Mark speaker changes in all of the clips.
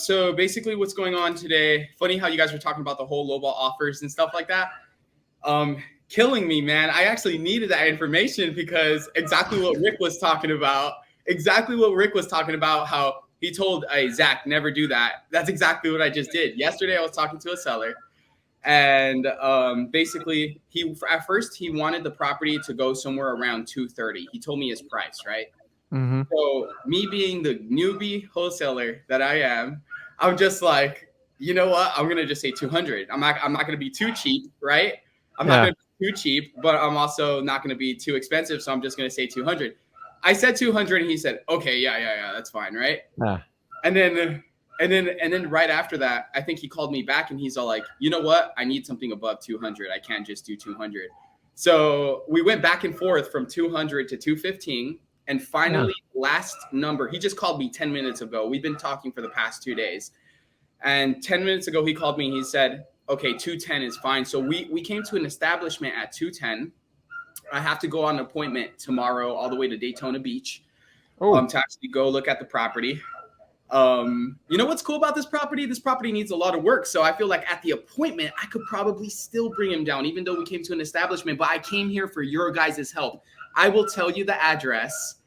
Speaker 1: So basically what's going on today, funny how you guys were talking about the whole lowball offers and stuff like that. Killing me, man. I actually needed that information because exactly what Rick was talking about, how he told, hey, Zach, never do that. That's exactly what I just did. Yesterday, I was talking to a seller and basically at first he wanted the property to go somewhere around 230. He told me his price, right?
Speaker 2: Mm-hmm.
Speaker 1: So me being the newbie wholesaler that I am, I'm just like, you know what? I'm gonna just say 200. I'm not gonna be too cheap, right? I'm not gonna be too cheap, but I'm also not gonna be too expensive. So I'm just gonna say 200. I said 200, and he said, okay, yeah, that's fine, right?
Speaker 2: Yeah.
Speaker 1: And then right after that, I think he called me back, and he's all like, you know what? I need something above 200. I can't just do 200. So we went back and forth from 200 to 215. And finally, last number, he just called me 10 minutes ago. We've been talking for the past 2 days. And 10 minutes ago, he called me. He said, okay, 210 is fine. So we came to an establishment at 210. I have to go on an appointment tomorrow all the way to Daytona Beach to actually go look at the property. You know what's cool about this property? This property needs a lot of work. So I feel like at the appointment, I could probably still bring him down, even though we came to an establishment. But I came here for your guys' help. I will tell you the address.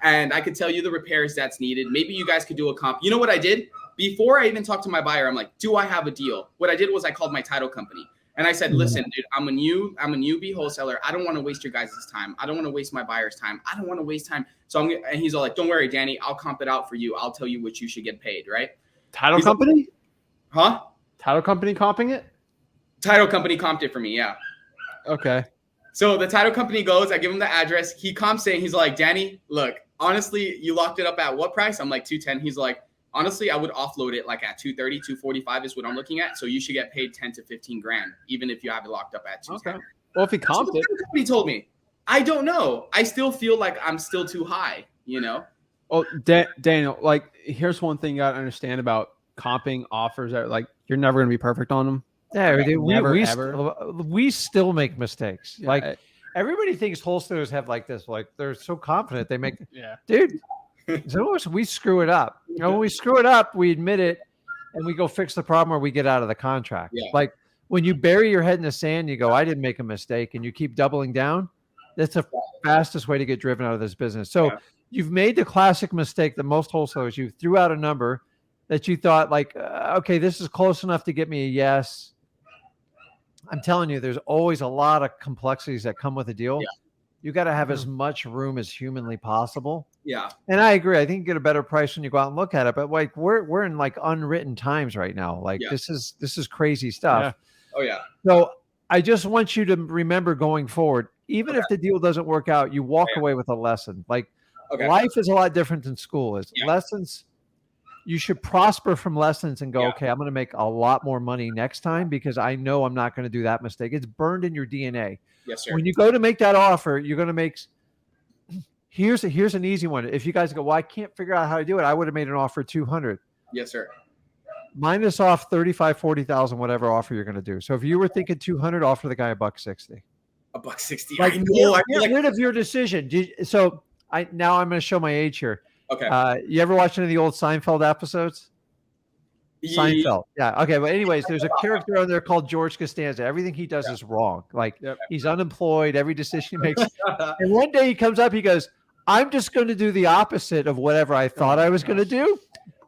Speaker 1: And I could tell you the repairs that's needed. Maybe you guys could do a comp. You know what I did? Before I even talked to my buyer, I'm like, do I have a deal? What I did was I called my title company. And I said, listen, dude, I'm a newbie wholesaler. I don't want to waste your guys' time. I don't want to waste my buyer's time. I don't want to waste time. And he's all like, don't worry, Danny. I'll comp it out for you. I'll tell you what you should get paid, right?
Speaker 2: Title company?
Speaker 1: Huh?
Speaker 2: Title company comping it?
Speaker 1: Title company comped it for me, yeah.
Speaker 2: Okay.
Speaker 1: So the title company goes, I give him the address. He comps it. He's like, Danny, look, honestly, you locked it up at what price? I'm like 210. He's like, honestly, I would offload it like at 230, 245 is what I'm looking at. So you should get paid 10 to 15 grand, even if you have it locked up at 210.
Speaker 2: Okay. Well, if he comped it,
Speaker 1: he told me, I don't know. I still feel like I'm still too high, you know?
Speaker 2: Well, Daniel, like, here's one thing you got to understand about comping offers that like, you're never going to be perfect on them.
Speaker 3: Yeah,
Speaker 2: Never,
Speaker 3: we still make mistakes.
Speaker 2: Yeah,
Speaker 3: like everybody thinks wholesalers have like this, like they're so confident they make.
Speaker 2: Yeah,
Speaker 3: dude. So we screw it up. You know, when we screw it up, we admit it, and we go fix the problem, or we get out of the contract.
Speaker 1: Yeah.
Speaker 3: Like when you bury your head in the sand, you go, "I didn't make a mistake," and you keep doubling down. That's the fastest way to get driven out of this business. So you've made the classic mistake that most wholesalers. You threw out a number that you thought, like, okay, this is close enough to get me a yes. I'm telling you, there's always a lot of complexities that come with a deal.
Speaker 1: Yeah.
Speaker 3: You got to have as much room as humanly possible.
Speaker 1: Yeah.
Speaker 3: And I agree. I think you get a better price when you go out and look at it. But like we're in like unwritten times right now. Like this is crazy stuff.
Speaker 1: Yeah. Oh yeah.
Speaker 3: So I just want you to remember going forward, even if the deal doesn't work out, you walk away with a lesson. Like life is a lot different than school is. Lessons. You should prosper from lessons and go, okay, I'm going to make a lot more money next time because I know I'm not going to do that mistake. It's burned in your DNA.
Speaker 1: Yes, sir.
Speaker 3: When you go to make that offer, you're going to make, here's an easy one. If you guys go, well, I can't figure out how to do it, I would have made an offer 200.
Speaker 1: Yes, sir.
Speaker 3: Minus off 35, 40,000, whatever offer you're going to do. So if you were thinking 200, offer the guy $160.
Speaker 1: $160.
Speaker 3: Like,
Speaker 1: I know.
Speaker 3: Get rid of your decision. Now I'm going to show my age here.
Speaker 1: Okay.
Speaker 3: You ever watch any of the old Seinfeld episodes? Seinfeld. Yeah. Okay. But anyways, there's a character on there called George Costanza. Everything he does is wrong. Like he's unemployed. Every decision he makes. And one day he comes up, he goes, I'm just going to do the opposite of whatever I thought I was going to do.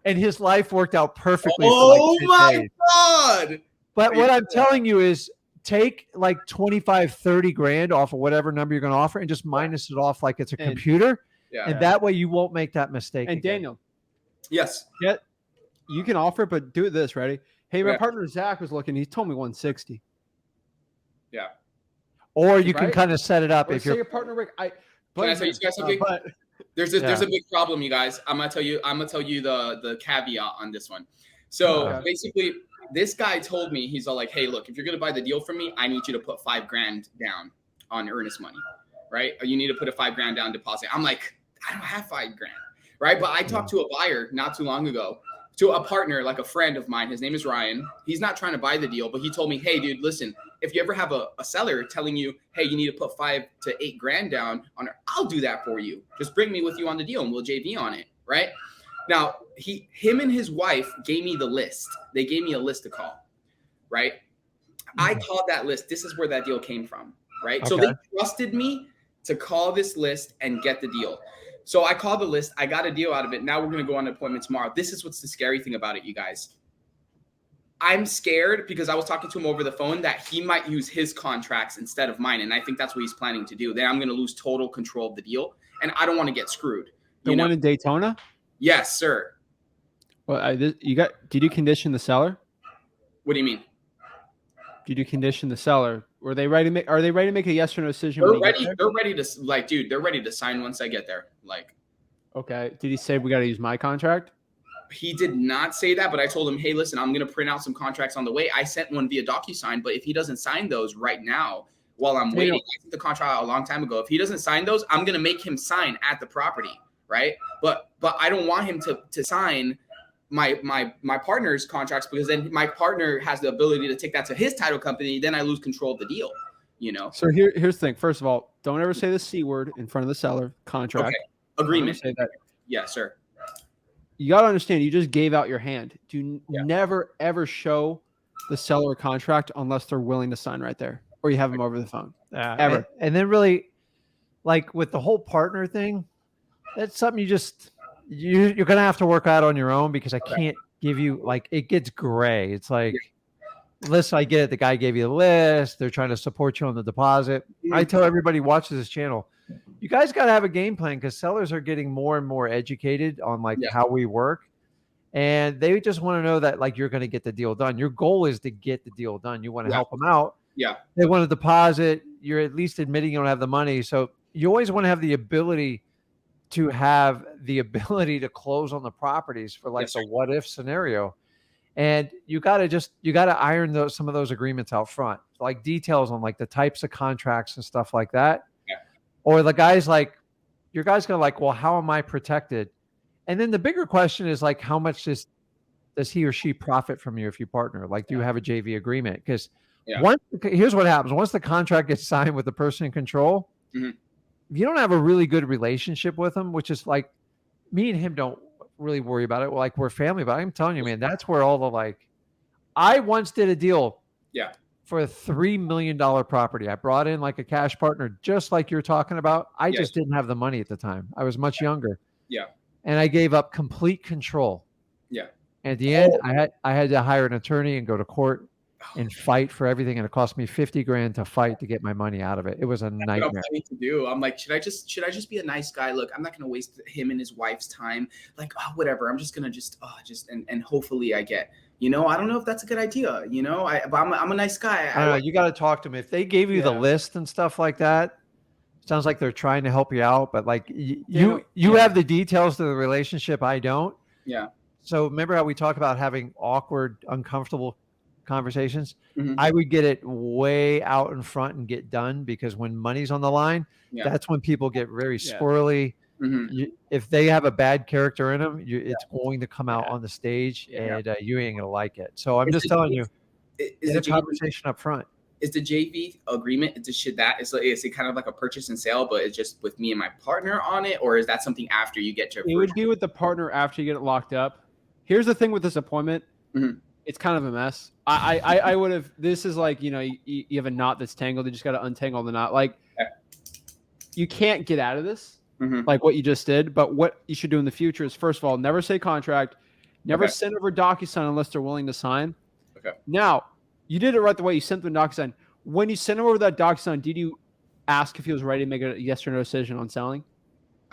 Speaker 3: And his life worked out perfectly.
Speaker 1: Oh my God.
Speaker 3: But what I'm telling you is take like 25, 30 grand off of whatever number you're going to offer and just minus it off like it's a computer. And that way you won't make that mistake.
Speaker 2: And
Speaker 3: again.
Speaker 2: Daniel.
Speaker 1: Yes.
Speaker 2: Yeah. You can offer it, but do this, ready? Hey, my partner Zach was looking. He told me 160.
Speaker 1: Yeah.
Speaker 3: Or you can kind of set it up if
Speaker 2: you're your partner Rick.
Speaker 1: Can I tell you guys something? There's a big problem, you guys. I'm gonna tell you the caveat on this one. So basically, this guy told me, he's all like, hey, look, if you're gonna buy the deal from me, I need you to put $5 grand down on earnest money, right? Or you need to put a $5 grand down deposit. I'm like, I don't have $5 grand, right? But I talked to a buyer not too long ago, to a partner, like a friend of mine. His name is Ryan. He's not trying to buy the deal, but he told me, hey, dude, listen, if you ever have a seller telling you, hey, you need to put $5 to $8 grand down on it, I'll do that for you. Just bring me with you on the deal and we'll JV on it, right? Now, him and his wife gave me the list. They gave me a list to call, right? I called that list. This is where that deal came from, right?
Speaker 3: Okay.
Speaker 1: So they trusted me to call this list and get the deal. So I called the list. I got a deal out of it. Now we're going to go on an appointment tomorrow. This is what's the scary thing about it, you guys. I'm scared because I was talking to him over the phone that he might use his contracts instead of mine. And I think that's what he's planning to do. Then I'm going to lose total control of the deal. And I don't want to get screwed.
Speaker 2: The one in Daytona?
Speaker 1: Yes, sir.
Speaker 2: Well, did you condition the seller?
Speaker 1: What do you mean?
Speaker 2: Did you condition the seller? Are they ready to make a yes or no decision?
Speaker 1: They're ready to like, dude, they're ready to sign once I get there. Like,
Speaker 2: okay. Did he say we got to use my contract?
Speaker 1: He did not say that, but I told him, hey, listen, I'm going to print out some contracts on the way. I sent one via DocuSign, but if he doesn't sign those right now while I'm waiting, I sent the contract out a long time ago. If he doesn't sign those, I'm going to make him sign at the property, right? But I don't want him to sign my partner's contracts, because then my partner has the ability to take that to his title company. Then I lose control of the deal, you know?
Speaker 2: So here's the thing. First of all, don't ever say the C word in front of the seller. Contract.
Speaker 1: Okay. Agreement.
Speaker 2: Say that.
Speaker 1: Yeah, sir.
Speaker 2: You got to understand, you just gave out your hand. Never, ever show the seller a contract unless they're willing to sign right there, or you have them over the phone. Ever.
Speaker 3: And then really, like with the whole partner thing, that's something you're going to have to work out on your own, because I can't give you, like, it gets gray. It's like, listen, I get it. The guy gave you the list. They're trying to support you on the deposit. I tell everybody who watches this channel, you guys got to have a game plan, because sellers are getting more and more educated on how we work. And they just want to know that you're going to get the deal done. Your goal is to get the deal done. You want to help them out.
Speaker 1: Yeah.
Speaker 3: They want to deposit. You're at least admitting you don't have the money. So you always want to have the ability to close on the properties for the what if scenario. And you got to iron some of those agreements out front, like details on the types of contracts and stuff like that.
Speaker 1: Yeah.
Speaker 3: Or your guy's going to well, how am I protected? And then the bigger question is how much does he or she profit from you if you partner? Do you have a JV agreement? Because here's what happens. Once the contract gets signed with the person in control, if you don't have a really good relationship with them, which is me and him don't really worry about it. We're family, but I'm telling you, man, that's where all the I once did a deal for a $3 million property. I brought in a cash partner, just like you're talking about. I just didn't have the money at the time. I was much younger.
Speaker 1: Yeah.
Speaker 3: And I gave up complete control.
Speaker 1: Yeah.
Speaker 3: At the end, I had to hire an attorney and go to court and fight for everything. And it cost me $50,000 to fight to get my money out of it. It was a nightmare.
Speaker 1: What I'm planning to do. I'm like, should I just be a nice guy? Look, I'm not going to waste him and his wife's time. Whatever. I'm just going to and hopefully I get, I don't know if that's a good idea. But I'm a nice guy.
Speaker 3: I don't know. You got to talk to them. If they gave you the list and stuff like that, sounds like they're trying to help you out, but you have the details to the relationship. I don't.
Speaker 1: Yeah.
Speaker 3: So remember how we talk about having awkward, uncomfortable conversations? I would get it way out in front and get done, because when money's on the line, that's when people get very squirrely. If they have a bad character in them, it's going to come out on the stage, and you ain't gonna like it. So I'm just telling you, get a conversation up front.
Speaker 1: Is the JV agreement, is it kind of like a purchase and sale, but it's just with me and my partner on it, or is that something after you get your?
Speaker 2: It would be with the partner after you get it locked up. Here's the thing with this appointment. It's kind of a mess. I would have. This is you have a knot that's tangled. You just got to untangle the knot. You can't get out of this. What you just did. But what you should do in the future is, first of all, never say contract, never send over DocuSign unless they're willing to sign.
Speaker 1: Okay.
Speaker 2: Now, you did it right the way. You sent them DocuSign. When you sent him over that DocuSign, did you ask if he was ready to make a yes or no decision on selling?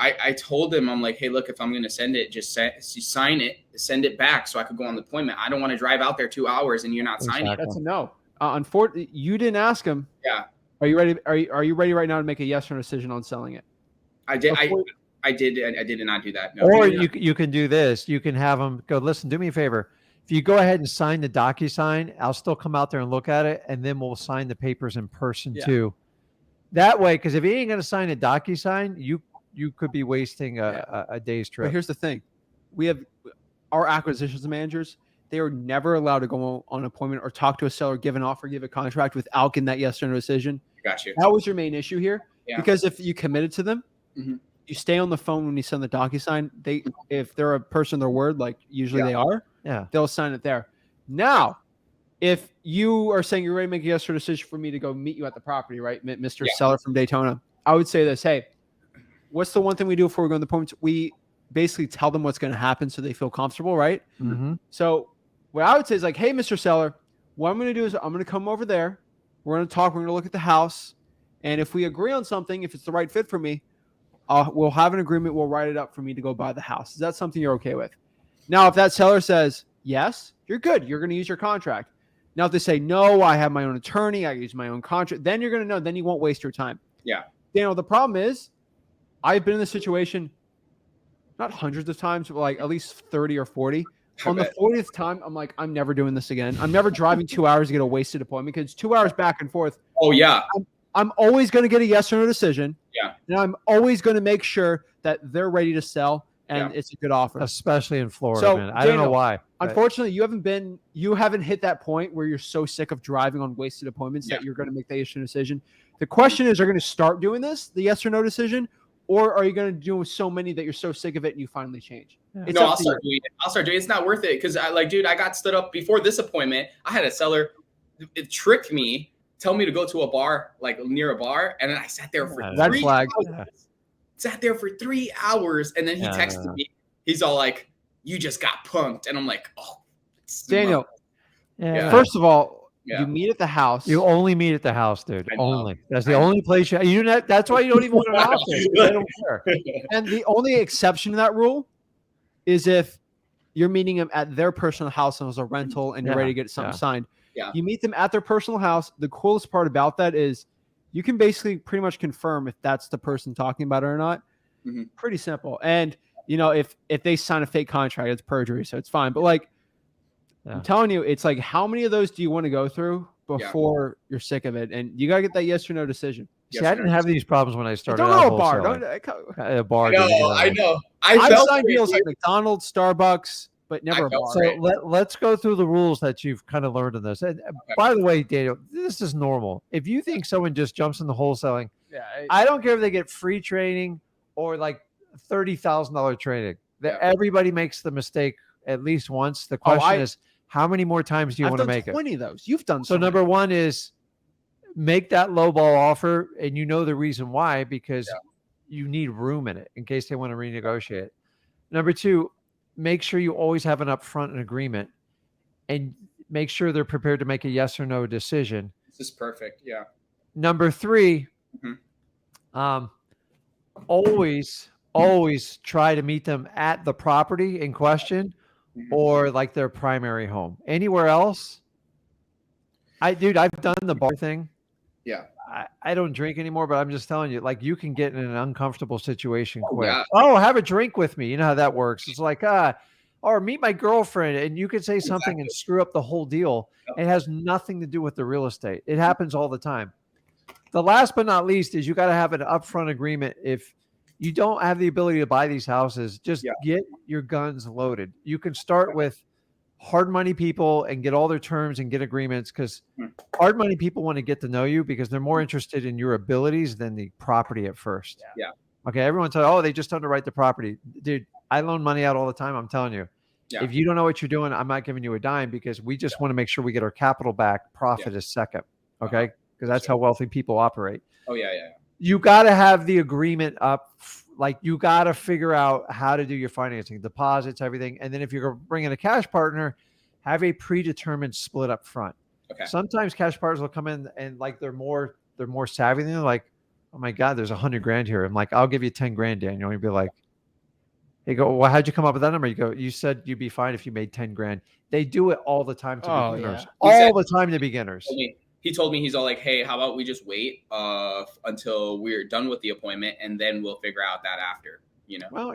Speaker 1: I told him, I'm like, hey, look, if I'm going to send it, just sign it, send it back so I could go on the appointment. I don't want to drive out there 2 hours and you're not signing it.
Speaker 2: That's a no. Unfortunately, you didn't ask him.
Speaker 1: Yeah.
Speaker 2: Are you ready? Are you ready right now to make a yes or no decision on selling it?
Speaker 1: I did. I did not do that. No,
Speaker 3: or you can do this. You can have them go, listen, do me a favor. If you go ahead and sign the DocuSign, I'll still come out there and look at it, and then we'll sign the papers in person too. That way, because if he ain't going to sign a DocuSign, you could be wasting a day's trip.
Speaker 2: But here's the thing. We have our acquisitions managers. They are never allowed to go on an appointment or talk to a seller, give an offer, give a contract without getting that yes or no decision.
Speaker 1: Got you.
Speaker 2: That was your main issue here.
Speaker 1: Yeah.
Speaker 2: Because if you committed to them, you stay on the phone when you send the DocuSign. If they're a person of their word, like usually they are, they'll sign it there. Now, if you are saying you're ready to make a yes or decision for me to go meet you at the property, right, Mr. Seller from Daytona, I would say this: hey, what's the one thing we do before we go on the appointments? We basically tell them what's going to happen so they feel comfortable, right?
Speaker 3: Mm-hmm.
Speaker 2: So what I would say is like, hey, Mr. Seller, what I'm going to do is I'm going to come over there. We're going to talk. We're going to look at the house. And if we agree on something, if it's the right fit for me, we'll have an agreement. We'll write it up for me to go buy the house. Is that something you're okay with? Now, if that seller says yes, you're good. You're going to use your contract. Now, if they say, no, I have my own attorney, I use my own contract, then you're going to know. Then you won't waste your time.
Speaker 1: Yeah.
Speaker 2: Daniel, the problem is I've been in this situation not hundreds of times, but like at least 30 or 40. On the 40th time, I'm like, I'm never doing this again. I'm never driving 2 hours to get a wasted appointment because 2 hours back and forth.
Speaker 1: Oh, yeah.
Speaker 2: I'm always going to get a yes or no decision.
Speaker 1: Yeah.
Speaker 2: And I'm always going to make sure that they're ready to sell and it's a good offer.
Speaker 3: Especially in Florida,
Speaker 2: so,
Speaker 3: man. I don't know why.
Speaker 2: Unfortunately, you haven't hit that point where you're so sick of driving on wasted appointments that you're going to make the yes or no decision. The question is, are you going to start doing this, the yes or no decision, or are you going to do so many that you're so sick of it and you finally change?
Speaker 1: No, I'll start doing it. It's not worth it because dude, I got stood up before this appointment. I had a seller, it tricked me, tell me to go to a bar, like near a bar, and then I sat there for 3 hours. Sat there for 3 hours, and then he texted me. He's all like, "You just got punked," and I'm like, "Oh,
Speaker 2: Daniel." First of all, you meet at the house.
Speaker 3: You only meet at the house, dude. Only. That's the only place you know. That's why you don't even want an office. They don't care.
Speaker 2: And the only exception to that rule is if you're meeting them at their personal house and it was a rental and you're ready to get something signed.
Speaker 1: Yeah.
Speaker 2: You meet them at their personal house. The coolest part about that is you can basically pretty much confirm if that's the person talking about it or not.
Speaker 1: Mm-hmm.
Speaker 2: Pretty simple. And if they sign a fake contract, it's perjury, so it's fine. But like I'm telling you, it's like, how many of those do you want to go through before you're sick of it? And you gotta get that yes or no decision.
Speaker 3: See, I didn't have these problems when I started.
Speaker 2: Don't go a bar.
Speaker 3: A bar.
Speaker 1: I know.
Speaker 2: I've signed deals like McDonald's, Starbucks, but never a bar.
Speaker 3: So let's go through the rules that you've kind of learned in this. And by the way, Daniel, this is normal. If you think someone just jumps into wholesaling, I don't care if they get free training or like $30,000 training. Everybody makes the mistake at least once. The question is, how many more times do you want to make it?
Speaker 2: 20 of those. You've done
Speaker 3: so. Number one is make that lowball offer, and you know the reason why, because you need room in it in case they want to renegotiate. Number two, make sure you always have an upfront agreement, and make sure they're prepared to make a yes or no decision.
Speaker 1: This is perfect. Yeah.
Speaker 3: Number three, always try to meet them at the property in question. Or like their primary home. Anywhere else, I've done the bar thing.
Speaker 1: Yeah.
Speaker 3: I don't drink anymore, but I'm just telling you, like, you can get in an uncomfortable situation quick.
Speaker 1: Yeah.
Speaker 3: Oh, have a drink with me. You know how that works. It's like, or meet my girlfriend, and you could say something and screw up the whole deal. It has nothing to do with the real estate. It happens all the time. The last but not least is you got to have an upfront agreement. If you don't have the ability to buy these houses, just get your guns loaded. You can start with hard money people and get all their terms and get agreements, because hard money people want to get to know you because they're more interested in your abilities than the property at first.
Speaker 1: Yeah.
Speaker 3: Okay. Everyone says, oh, they just underwrite the property. Dude, I loan money out all the time. I'm telling you, if you don't know what you're doing, I'm not giving you a dime, because we just want to make sure we get our capital back. Profit is second. Okay. Because that's how wealthy people operate.
Speaker 1: Oh, yeah.
Speaker 3: You got to have the agreement up. Like, you got to figure out how to do your financing, deposits, everything. And then if you're bringing a cash partner, have a predetermined split up front. Okay. Sometimes cash partners will come in and like they're more savvy than, they're like, oh my God, there's $100,000 here. I'm like, I'll give you 10 grand, Daniel. And you'll be like, they go, well, how'd you come up with that number? You go, you said you'd be fine if you made 10 grand. They do it all the time to beginners. All the time to beginners.
Speaker 1: He told me, he's all like, hey, how about we just wait until we're done with the appointment, and then we'll figure out that after,
Speaker 3: Well,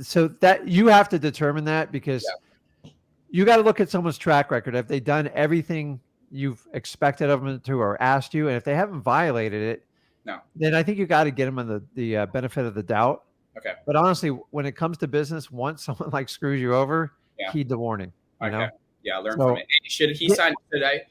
Speaker 3: so that you have to determine that, because you got to look at someone's track record. Have they done everything you've expected of them to, or asked you? And if they haven't violated it, then I think you got to get them on the benefit of the doubt.
Speaker 1: Okay.
Speaker 3: But honestly, when it comes to business, once someone like screws you over, heed the warning. You know?
Speaker 1: Yeah, learn from it. Should he sign?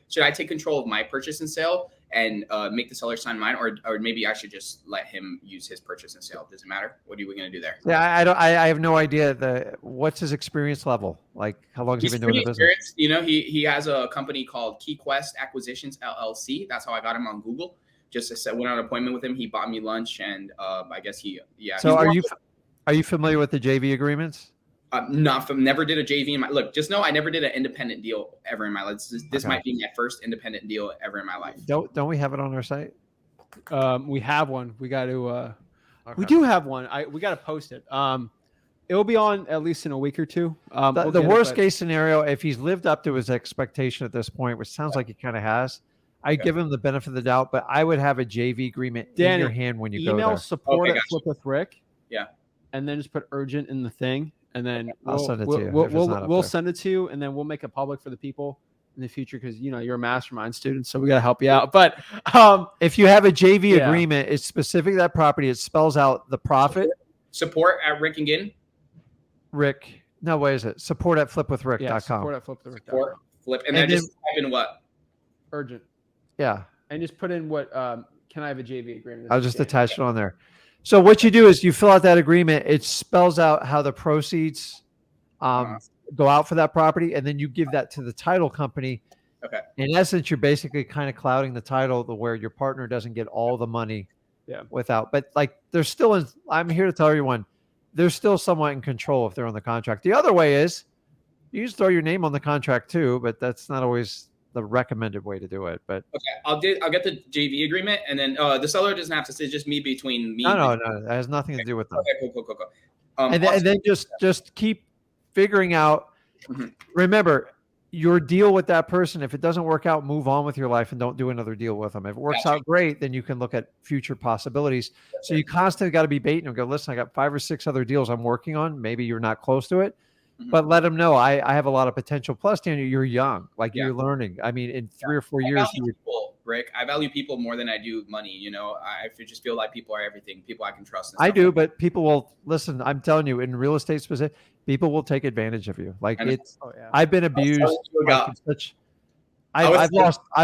Speaker 1: Should I take control of my purchase and sale and make the seller sign mine, or maybe I should just let him use his purchase and sale? Does it matter? What are we going to do there?
Speaker 3: Yeah, I don't. I have no idea what's his experience level. Like, how long has he
Speaker 1: He's
Speaker 3: been doing
Speaker 1: pretty
Speaker 3: the business?
Speaker 1: experienced. You know, he has a company called KeyQuest Acquisitions LLC. That's how I got him on Google. Just went on an appointment with him. He bought me lunch, and I guess
Speaker 3: So are you familiar with the JV agreements?
Speaker 1: Never did a JV in my look. Just know I never did an independent deal ever in my life. This might be my first independent deal ever in my life.
Speaker 3: Don't we have it on our site?
Speaker 2: We have one. We got to. We do have one. We got to post it. It will be on at least in a week or two.
Speaker 3: The worst case scenario, if he's lived up to his expectation at this point, which sounds like he kind of has, I give him the benefit of the doubt. But I would have a JV agreement in your hand when you go there.
Speaker 2: Email support at Flip with Rick.
Speaker 1: Yeah,
Speaker 2: and then just put urgent in the thing. And then
Speaker 3: I'll send it to you.
Speaker 2: We'll send it to you, and then we'll make it public for the people in the future because you're a mastermind student, so we got to help you out. But
Speaker 3: if you have a JV agreement, it's specific to that property. It spells out the profit.
Speaker 1: Support at Rick and Ginn.
Speaker 3: Rick, no, what is it? Support at flipwithrick.com.
Speaker 2: Yeah, support at flipwithrick.com.
Speaker 1: Support, flip, and then just type in what?
Speaker 2: Urgent.
Speaker 3: Yeah,
Speaker 2: and just put in what? Can I have a JV agreement?
Speaker 3: I'll just attach it on there. So what you do is you fill out that agreement. It spells out how the proceeds go out for that property, and then you give that to the title company.
Speaker 1: Okay.
Speaker 3: In essence, you're basically kind of clouding the title to where your partner doesn't get all the money without. But like there's still I'm here to tell everyone, they're still somewhat in control if they're on the contract. The other way is you just throw your name on the contract too, but that's not always the recommended way to do it. But
Speaker 1: okay, I'll get the JV agreement, and then the seller doesn't have to say, just me between me.
Speaker 3: No, that has nothing to do with them.
Speaker 1: Okay, cool.
Speaker 3: And then just keep figuring out.
Speaker 1: Mm-hmm.
Speaker 3: Remember, your deal with that person. If it doesn't work out, move on with your life and don't do another deal with them. If it works out great, then you can look at future possibilities. So you constantly got to be baiting them. Go, listen, I got 5 or 6 other deals I'm working on. Maybe you're not close to it. But let them know I have a lot of potential. Plus, Daniel, you're young, like you're learning. I mean, in 3 or 4 years,
Speaker 1: Rick, I value people more than I do money. I just feel like people are everything. People I can trust.
Speaker 3: I do, but people will listen. I'm telling you, in real estate specific, people will take advantage of you. Like I've been abused. I've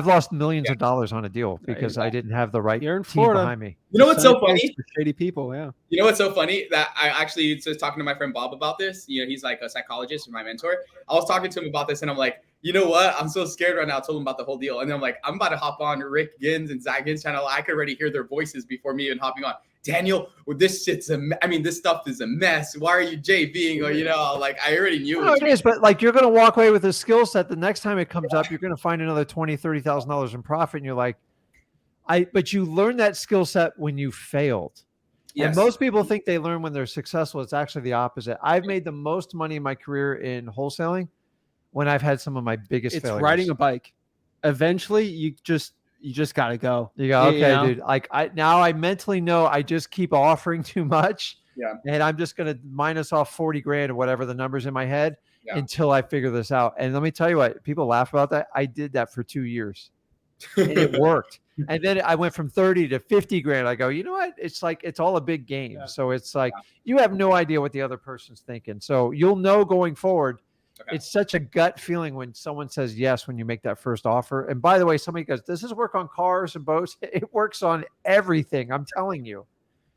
Speaker 3: lost millions of dollars on a deal because I didn't have the right team behind me.
Speaker 1: You know what's so funny?
Speaker 2: Shady people, yeah.
Speaker 1: You know what's so funny? That I actually was talking to my friend Bob about this. He's like a psychologist and my mentor. I was talking to him about this, and I'm like, you know what? I'm so scared right now. I told him about the whole deal, and then I'm like, I'm about to hop on Rick Ginn's and Zach Ginn's channel. I could already hear their voices before me even hopping on. Daniel, this stuff is a mess. Why are you JVing? Or like I already knew.
Speaker 3: No, it is, but like you're going to walk away with a skill set. The next time it comes up, you're going to find another $20,000-$30,000 in profit, and you're like, but you learn that skill set when you failed. Yes. And most people think they learn when they're successful. It's actually the opposite. I've made the most money in my career in wholesaling when I've had some of my biggest failures.
Speaker 2: It's riding a bike. Eventually, you just got to go.
Speaker 3: You go, okay, dude. Like I mentally know I just keep offering too much.
Speaker 1: Yeah.
Speaker 3: And I'm just going to minus off 40 grand or whatever the numbers in my head until I figure this out. And let me tell you what, people laugh about that. I did that for 2 years and it worked. And then I went from 30 to 50 grand. I go, you know what? It's like, it's all a big game. Yeah. So it's like, you have no idea what the other person's thinking. So you'll know going forward. Okay. It's such a gut feeling when someone says yes when you make that first offer. And by the way, somebody goes, does this work on cars and boats? It works on everything. I'm telling you.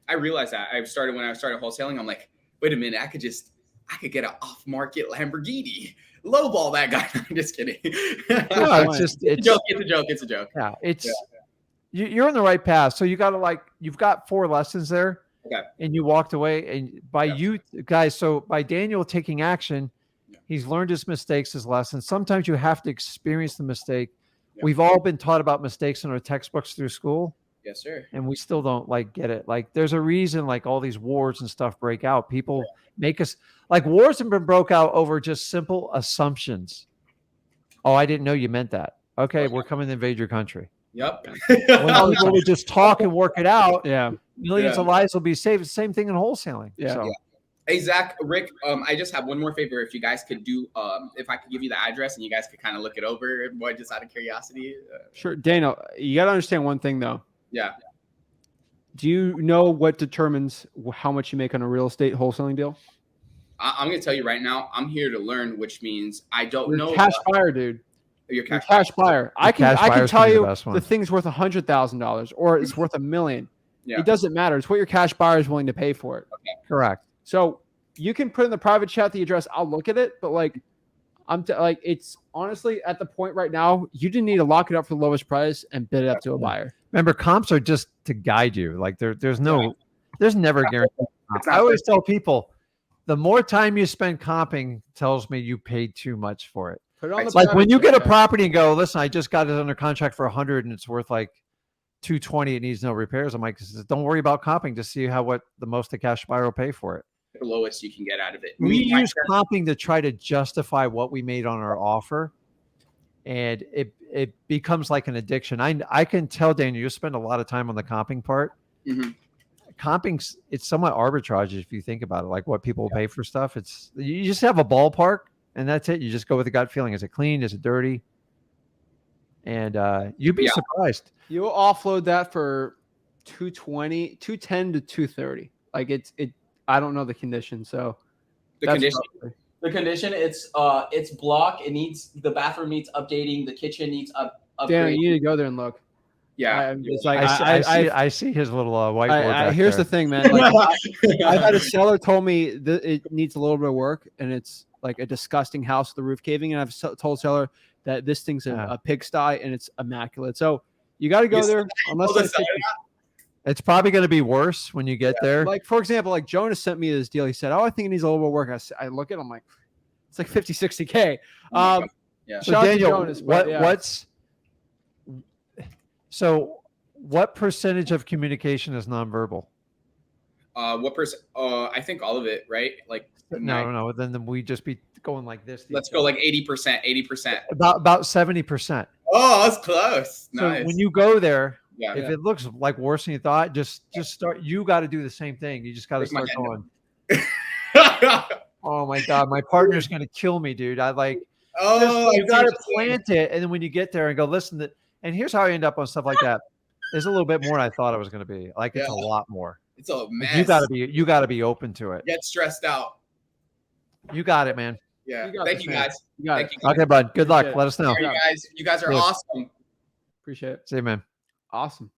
Speaker 1: I realized that. When I started wholesaling, I'm like, wait a minute, I could get an off-market Lamborghini. Lowball that guy. I'm just kidding.
Speaker 3: No, it's
Speaker 1: a joke. It's a joke.
Speaker 3: Yeah, you're on the right path. So you got to you've got 4 lessons there.
Speaker 1: Okay.
Speaker 3: And you walked away. And by you guys, so by Daniel taking action, he's learned his mistakes, his lessons. Sometimes you have to experience the mistake. Yep. We've all been taught about mistakes in our textbooks through school.
Speaker 1: Yes, sir.
Speaker 3: And we still don't get it. Like there's a reason all these wars and stuff break out. People make us wars have been broke out over just simple assumptions. Oh, I didn't know you meant that. Okay, we're coming to invade your country.
Speaker 1: Yep.
Speaker 3: When people would just talk and work it out, millions of lives will be saved. Same thing in wholesaling.
Speaker 2: Yeah.
Speaker 3: So.
Speaker 1: Hey, Zach, Rick, I just have one more favor. If you guys could do, if I could give you the address and you guys could kind of look it over, just out of curiosity.
Speaker 2: Sure. Daniel, you got to understand one thing, though.
Speaker 1: Yeah.
Speaker 2: Do you know what determines how much you make on a real estate wholesaling deal?
Speaker 1: I'm going to tell you right now, I'm here to learn, which means I don't know.
Speaker 2: Cash buyer, dude.
Speaker 1: Your
Speaker 2: Your
Speaker 1: cash.
Speaker 2: cash buyer. I
Speaker 3: cash
Speaker 2: can
Speaker 3: buyer's
Speaker 2: tell
Speaker 3: gonna be the
Speaker 2: you
Speaker 3: best one.
Speaker 2: the thing's worth $100,000 or it's worth $1 million.
Speaker 1: Yeah.
Speaker 2: It doesn't matter. It's what your cash buyer is willing to pay for it.
Speaker 1: Okay.
Speaker 3: Correct.
Speaker 2: So you can put in the private chat the address. I'll look at it, but like it's honestly at the point right now, you didn't need to lock it up for the lowest price and bid it up to a buyer.
Speaker 3: Remember, comps are just to guide you. Like there's never a guarantee.
Speaker 1: It's not
Speaker 3: I always tell people, the more time you spend comping tells me you paid too much for it.
Speaker 2: Put it on the
Speaker 3: Like when
Speaker 2: private
Speaker 3: you get a
Speaker 2: chat.
Speaker 3: property and go, listen, I just got it under contract for 100 and it's worth like 220. It needs no repairs. I'm like, don't worry about comping. Just see what the most the cash buyer will pay for it.
Speaker 1: the lowest you can get out of it.
Speaker 3: We use comping to try to justify what we made on our offer, and it becomes like an addiction. I can tell, Daniel, you spend a lot of time on the comping part.
Speaker 1: Mhm.
Speaker 3: Comping's it's somewhat arbitrage if you think about it, like what people pay for stuff. It's you just have a ballpark and that's it. You just go with the gut feeling. Is it clean? Is it dirty? And you'd be surprised.
Speaker 2: You'll offload that for 210 to 230. Like I don't know the condition, so
Speaker 1: The
Speaker 2: that's
Speaker 1: condition.
Speaker 2: roughly.
Speaker 1: The condition. It's block. It needs the bathroom needs updating. The kitchen needs
Speaker 2: Dan,
Speaker 1: upgrading.
Speaker 2: you need to go there and look.
Speaker 1: Yeah.
Speaker 2: It's like
Speaker 3: I see his little whiteboard. back
Speaker 2: here's
Speaker 3: there.
Speaker 2: the thing, man. Like, I've had a seller told me that it needs a little bit of work, and it's like a disgusting house with the roof caving. And I've told seller that this thing's a pigsty and it's immaculate. So you got to go there unless
Speaker 3: It's probably going to be worse when you get there.
Speaker 2: like, for example, like Jonas sent me this deal. He said, "Oh, I think it needs a little more work." I look at it, I'm like, it's like 50, 60K.
Speaker 1: Yeah.
Speaker 3: So
Speaker 2: shout out to
Speaker 3: Daniel,
Speaker 2: Jonas, but
Speaker 3: what percentage of communication is nonverbal?
Speaker 1: What percent? I think all of it, right? Like
Speaker 3: No. Then we just be going like this.
Speaker 1: Let's go like 80%. 80%.
Speaker 3: About 70%.
Speaker 1: Oh, that's close.
Speaker 3: So
Speaker 1: Nice.
Speaker 3: when you go there,
Speaker 1: Yeah.
Speaker 3: if it looks like worse than you thought, just start. You got to do the same thing. You just got to
Speaker 1: Where's my
Speaker 3: start
Speaker 1: hand?
Speaker 3: going. Oh my God, my partner's gonna kill me, dude. You got to plant it, and then when you get there and go, listen. And here's how I end up on stuff like that. There's a little bit more than I thought it was going to be. Like it's a lot more.
Speaker 1: It's a mess.
Speaker 3: You got to be open to it.
Speaker 1: Get stressed out.
Speaker 3: You got it, man.
Speaker 1: Yeah.
Speaker 2: got
Speaker 1: Thank
Speaker 2: this,
Speaker 1: you
Speaker 2: man.
Speaker 1: guys.
Speaker 2: You got
Speaker 1: Thank
Speaker 2: it.
Speaker 1: you guys.
Speaker 3: Okay, bud. Good luck.
Speaker 2: Appreciate it.
Speaker 3: Let us know.
Speaker 1: You guys are
Speaker 3: Yeah.
Speaker 1: awesome.
Speaker 2: Appreciate it.
Speaker 3: See you, man.
Speaker 2: Awesome.